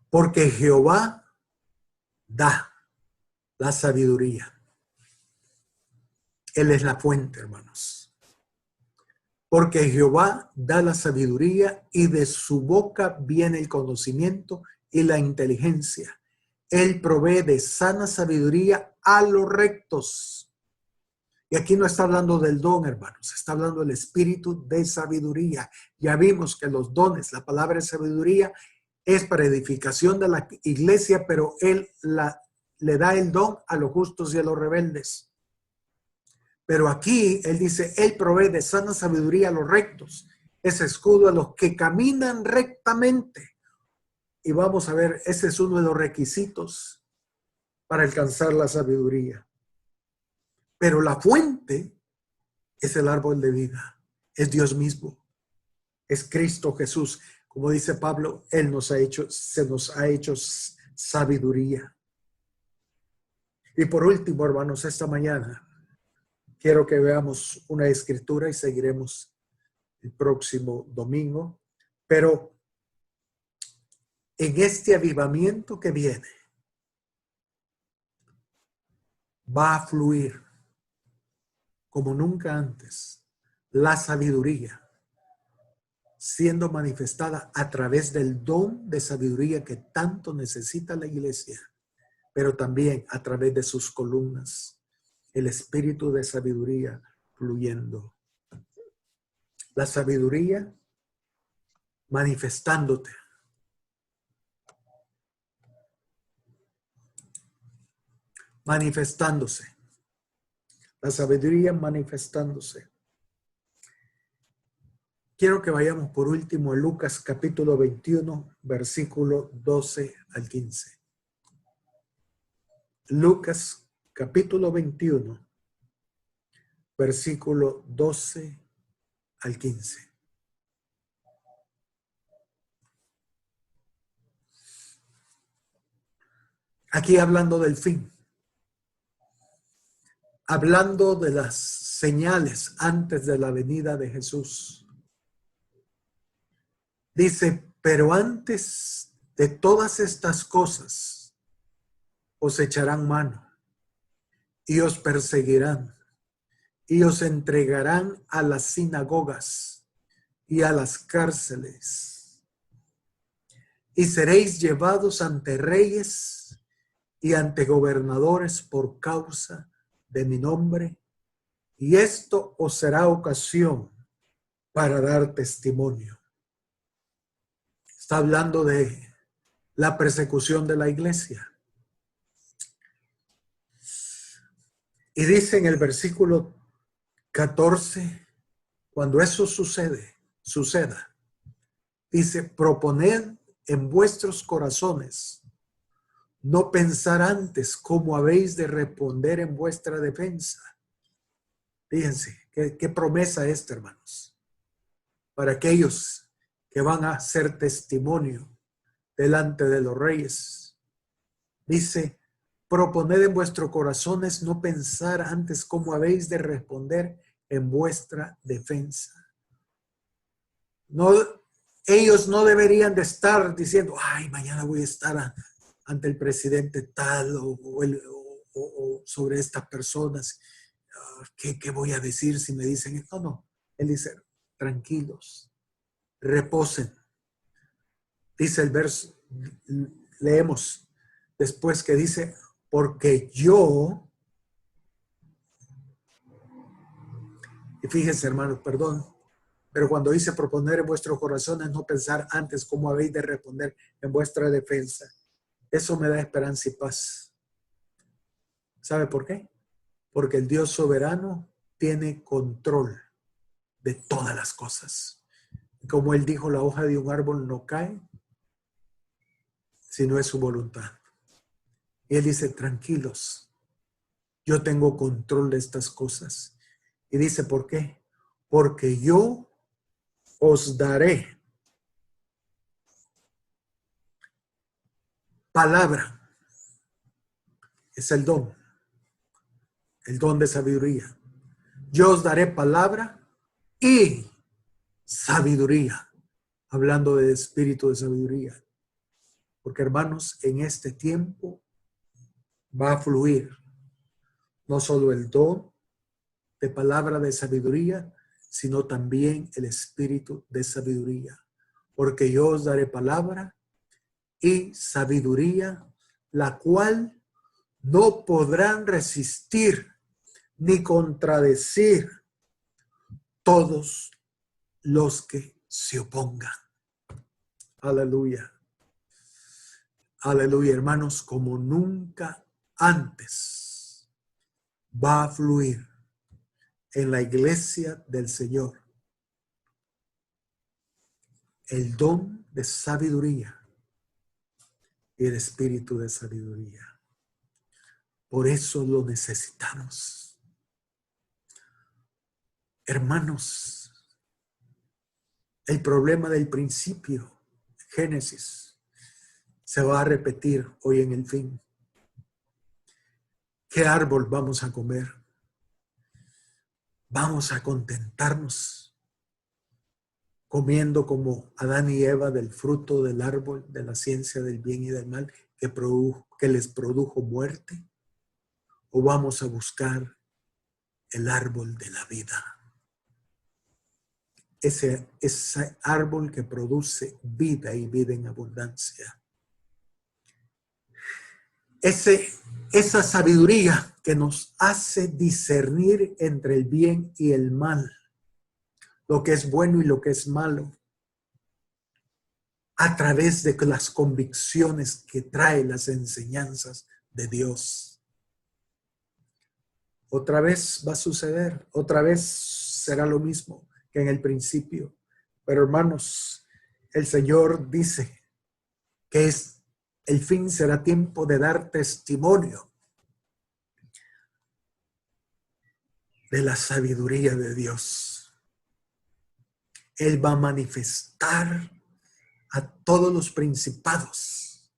porque Jehová da la sabiduría. Él es la fuente, hermanos. Porque Jehová da la sabiduría y de su boca viene el conocimiento y la inteligencia. Él provee de sana sabiduría a los rectos. Y aquí no está hablando del don, hermanos, está hablando del espíritu de sabiduría. Ya vimos que los dones, la palabra de sabiduría es para edificación de la iglesia, pero Él le da el don a los justos y a los rebeldes. Pero aquí Él dice, Él provee de sana sabiduría a los rectos, es escudo a los que caminan rectamente. Y vamos a ver, ese es uno de los requisitos para alcanzar la sabiduría. Pero la fuente es el árbol de vida, es Dios mismo, es Cristo Jesús. Como dice Pablo, Él se nos ha hecho sabiduría. Y por último, hermanos, esta mañana quiero que veamos una escritura y seguiremos el próximo domingo. Pero en este avivamiento que viene, va a fluir como nunca antes la sabiduría, siendo manifestada a través del don de sabiduría que tanto necesita la iglesia, pero también a través de sus columnas, el espíritu de sabiduría fluyendo. La sabiduría manifestándose. La sabiduría manifestándose. quiero que vayamos por último a Lucas capítulo 21, versículo 12 al 15. Lucas capítulo 21, versículo 12 al 15. Aquí hablando del fin, hablando de las señales antes de la venida de Jesús. Dice, pero antes de todas estas cosas os echarán mano y os perseguirán y os entregarán a las sinagogas y a las cárceles y seréis llevados ante reyes y ante gobernadores por causa de mi nombre, y esto os será ocasión para dar testimonio. Está hablando de la persecución de la iglesia. Y dice en el versículo 14, cuando eso suceda, dice, proponed en vuestros corazones no pensar antes cómo habéis de responder en vuestra defensa. Fíjense, qué promesa esta, hermanos, para aquellos que van a ser testimonio delante de los reyes. Dice, proponed en vuestros corazones no pensar antes cómo habéis de responder en vuestra defensa. No, ellos no deberían de estar diciendo, ay, mañana voy a estar ante el presidente tal o sobre estas personas. ¿Qué voy a decir si me dicen esto? No, él dice, tranquilos, reposen. Dice el verso, leemos después que dice, porque yo, y fíjense hermanos, perdón, pero cuando dice proponer en vuestros corazones no pensar antes cómo habéis de responder en vuestra defensa, eso me da esperanza y paz. ¿Sabe por qué? Porque el Dios soberano tiene control de todas las cosas. Como él dijo, la hoja de un árbol no cae si no es su voluntad. Y él dice, tranquilos, yo tengo control de estas cosas. Y dice, ¿por qué? Porque yo os daré palabra. Es el don de sabiduría. Yo os daré palabra y sabiduría, hablando de espíritu de sabiduría. Porque hermanos, en este tiempo va a fluir no solo el don de palabra de sabiduría, sino también el espíritu de sabiduría. Porque yo os daré palabra y sabiduría, la cual no podrán resistir ni contradecir todos los que se opongan. Aleluya. Aleluya, hermanos, como nunca antes va a fluir en la iglesia del Señor el don de sabiduría y el espíritu de sabiduría. Por eso lo necesitamos. Hermanos, el problema del principio, Génesis, se va a repetir hoy en el fin. ¿Qué árbol vamos a comer? ¿Vamos a contentarnos comiendo como Adán y Eva del fruto del árbol de la ciencia del bien y del mal que les produjo muerte? ¿O vamos a buscar el árbol de la vida? Ese árbol que produce vida y vida en abundancia. Esa sabiduría que nos hace discernir entre el bien y el mal, lo que es bueno y lo que es malo, a través de las convicciones que trae las enseñanzas de Dios. Otra vez va a suceder, otra vez será lo mismo que en el principio. Pero hermanos, el Señor dice que el fin será tiempo de dar testimonio de la sabiduría de Dios. Él va a manifestar a todos los principados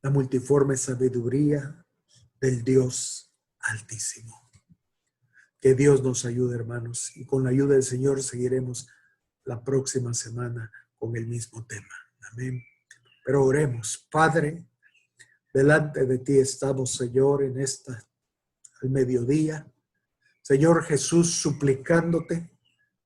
la multiforme sabiduría del Dios Altísimo. Que Dios nos ayude, hermanos, y con la ayuda del Señor seguiremos la próxima semana con el mismo tema. Amén. Pero oremos. Padre, delante de ti estamos, Señor, al mediodía. Señor Jesús, suplicándote